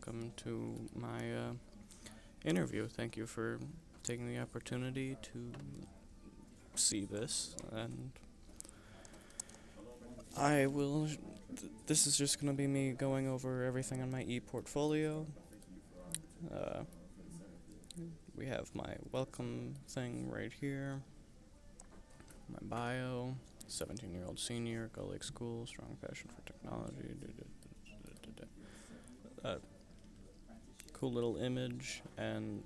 welcome to my interview. Thank you for taking the opportunity to see this, and I will. This is just going to be me going over everything on my e-portfolio. Uh, we have my welcome thing right here, my bio, 17-year-old senior, Gull Lake School, strong passion for technology. Cool little image, and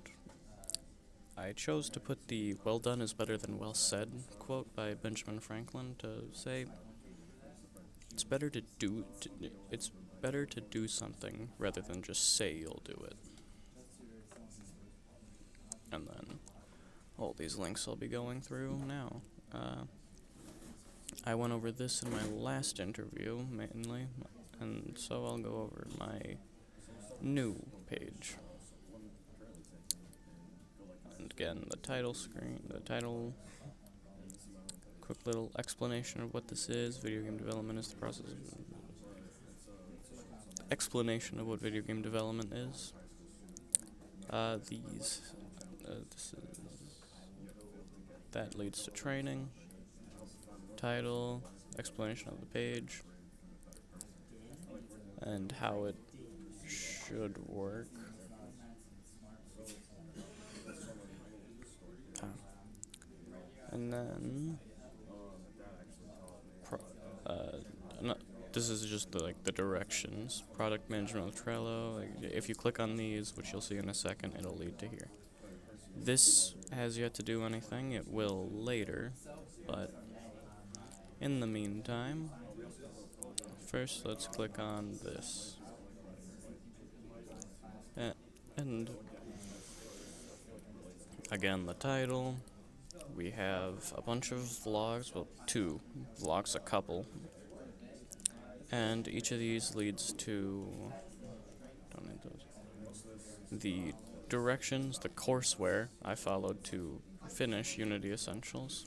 I chose to put the "well done is better than well said" quote by Benjamin Franklin to say it's better to do something rather than just say you'll do it. And then all these links I'll be going through now. I went over this in my last interview mainly, and so I'll go over my new page. And again, the title, quick little explanation of what this is. Video game development is the process of explanation of what video game development is. That leads to training, title, explanation of the page, and how it should work. And then, this is just the directions. Product management with Trello. If you click on these, which you'll see in a second, it'll lead to here. This has yet to do anything. It will later, but in the meantime, first let's click on this. And again, the title. We have a bunch of vlogs, well, 2 vlogs, a couple. And each of these leads to, don't need those, the directions, the courseware I followed to finish Unity Essentials,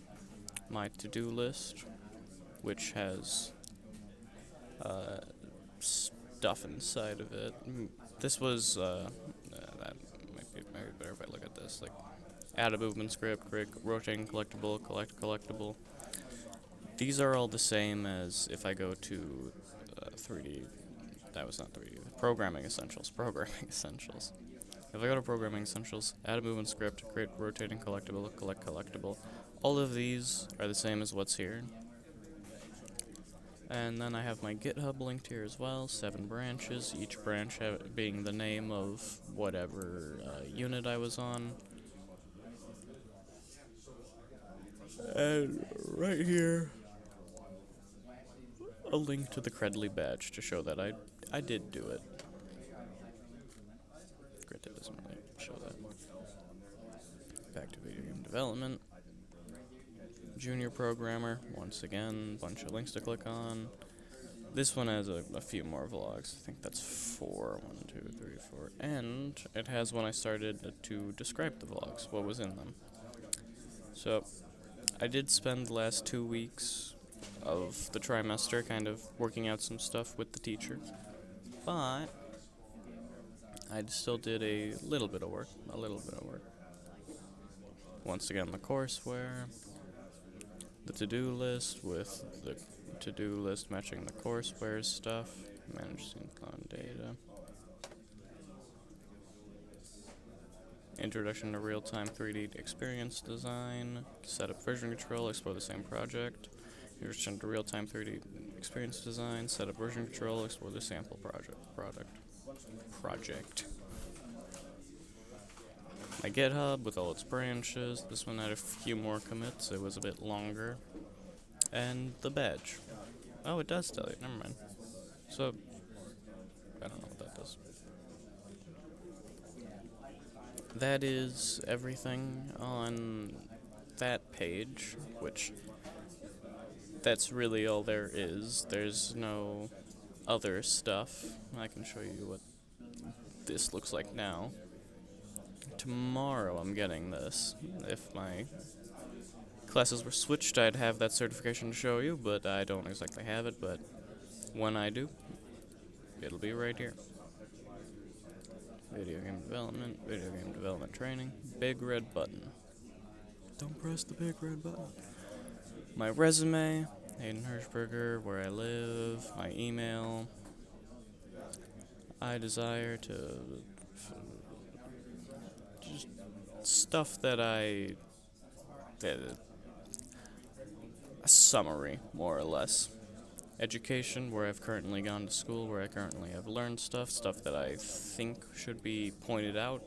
my to-do list, which has stuff inside of it. This was, that might be better if I look at this, add a movement script, create rotating collectible, collect collectible. These are all the same as if I go to 3D, that was not 3D, Programming Essentials. If I go to Programming Essentials, add a movement script, create rotating collectible, collect collectible. All of these are the same as what's here. And then I have my GitHub linked here as well, 7 branches, each branch being the name of whatever unit I was on. And right here, a link to the Credly badge to show that I did do it. Granted, it doesn't really show that. Back to video game development. Junior programmer, once again, bunch of links to click on. This one has a few more vlogs. I think that's 4. 1, 2, 3, 4. And it has when I started to describe the vlogs, what was in them. So, I did spend the last 2 weeks of the trimester kind of working out some stuff with the teacher, but I still did a little bit of work. Once again, the courseware, the to-do list with the to-do list matching the courseware stuff, manage sync on data. Introduction to real-time 3D experience design, set up version control, explore the same project. Introduction to real-time 3D experience design, set up version control, explore the sample project. My GitHub with all its branches. This one had a few more commits, it was a bit longer. And the badge. Oh, it does tell you, never mind. So, I don't know what that does. That is everything on that page, which that's really all there is. There's no other stuff. I can show you what this looks like now. Tomorrow I'm getting this. If my classes were switched, I'd have that certification to show you, but I don't exactly have it, but when I do, it'll be right here. video game development training, big red button. Don't press the big red button. My resume, Hayden Hershberger, where I live, my email. I desire to just stuff that a summary, more or less. Education, where I've currently gone to school, where I currently have learned stuff that I think should be pointed out.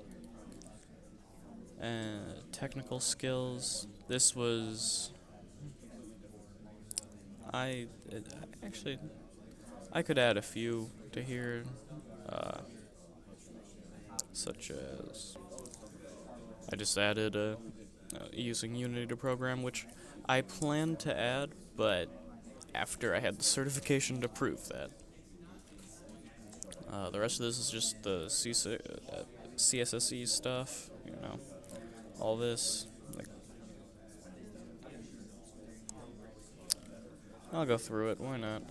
Technical skills. This was. I actually, I could add a few to here, such as I just added using Unity to program, which I planned to add, but after I had the certification to prove that. The rest of this is just the CSSE stuff, all this. I'll go through it, why not?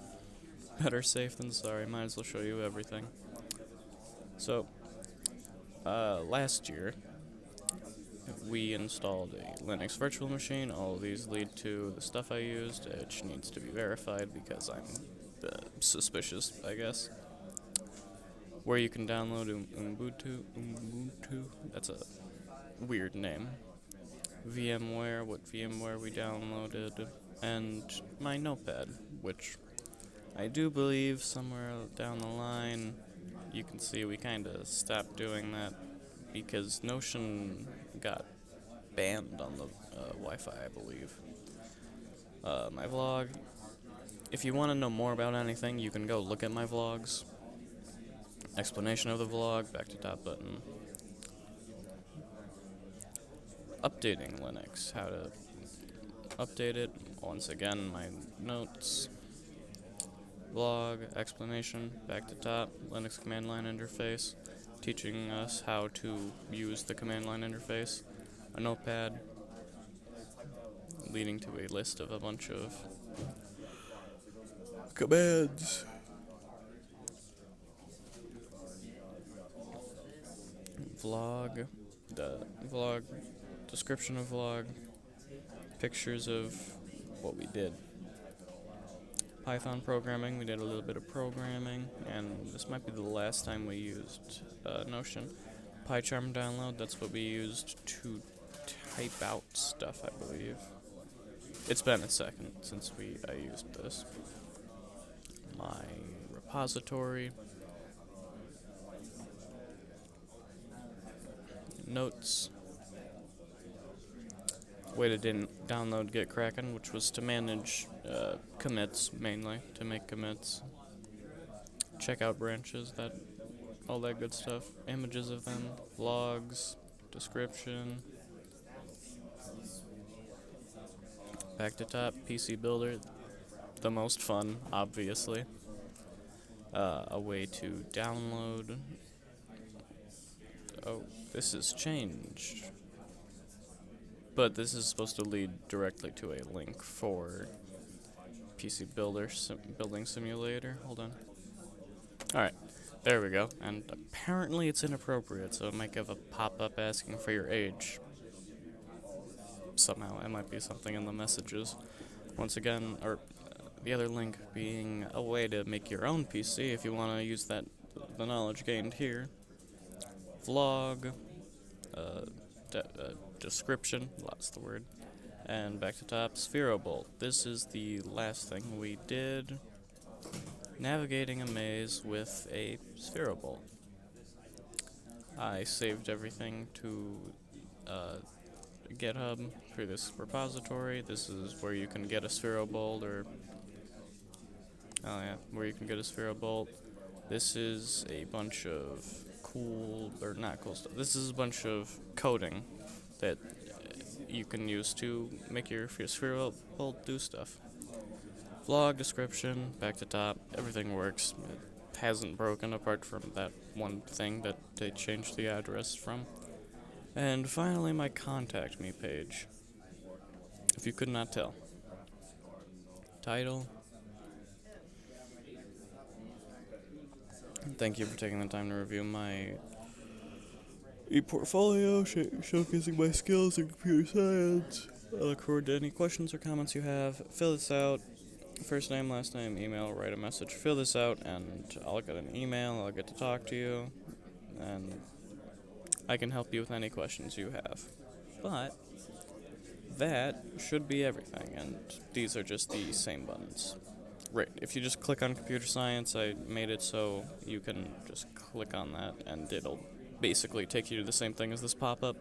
Better safe than sorry, might as well show you everything. So, last year, we installed a Linux virtual machine. All of these lead to the stuff I used, which needs to be verified because I'm suspicious, I guess. Where you can download Ubuntu, that's a weird name. VMware, what VMware we downloaded, and my Notepad, which I do believe somewhere down the line, you can see we kind of stopped doing that because Notion got banned on the Wi-Fi, I believe. My vlog. If you want to know more about anything, you can go look at my vlogs. Explanation of the vlog, back to top button. Updating Linux, how to update it. Once again, my notes. Vlog, explanation, back to top, Linux command line interface, teaching us how to use the command line interface, a notepad, leading to a list of a bunch of commands. Vlog, the vlog, description of vlog, pictures of what we did. Python programming, we did a little bit of programming, and this might be the last time we used Notion. PyCharm download, that's what we used to type out stuff, I believe. It's been a second since I used this. My repository, notes, way to download Get Kraken, which was to manage commits mainly, to make commits, check out branches, all that good stuff, images of them, logs, description. Back to top, PC Builder, the most fun, obviously. A way to download. Oh, this has changed. But this is supposed to lead directly to a link for PC Builder building simulator. Hold on. Alright, there we go. And apparently it's inappropriate, so it might give a pop-up asking for your age. Somehow, it might be something in the messages. Once again, or the other link being a way to make your own PC if you want to use the knowledge gained here. Vlog, description, that's the word, and back to top, Spherobolt. This is the last thing we did, navigating a maze with a Spherobolt. I saved everything to GitHub through this repository. This is where you can get a Spherobolt, where you can get a Spherobolt. This is a bunch of not cool stuff. This is a bunch of coding that you can use to make your Spherobolt do stuff. Vlog, description, back to top, everything works. It hasn't broken apart from that one thing that they changed the address from. And finally, my contact me page. If you could not tell. Title. Thank you for taking the time to review my e-portfolio showcasing my skills in computer science. I look forward to any questions or comments you have. Fill this out. First name, last name, email, write a message. Fill this out, and I'll get an email. I'll get to talk to you, and I can help you with any questions you have. But that should be everything, and these are just the same buttons. Right, if you just click on computer science, I made it so you can just click on that, and it'll basically take you to the same thing as this pop-up.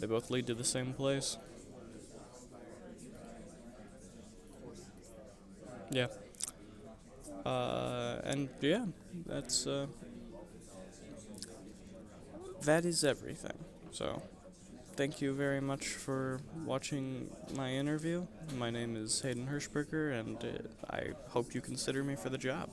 They both lead to the same place. Yeah. And yeah, that is everything. So, thank you very much for watching my interview. My name is Hayden Hershberger, and I hope you consider me for the job.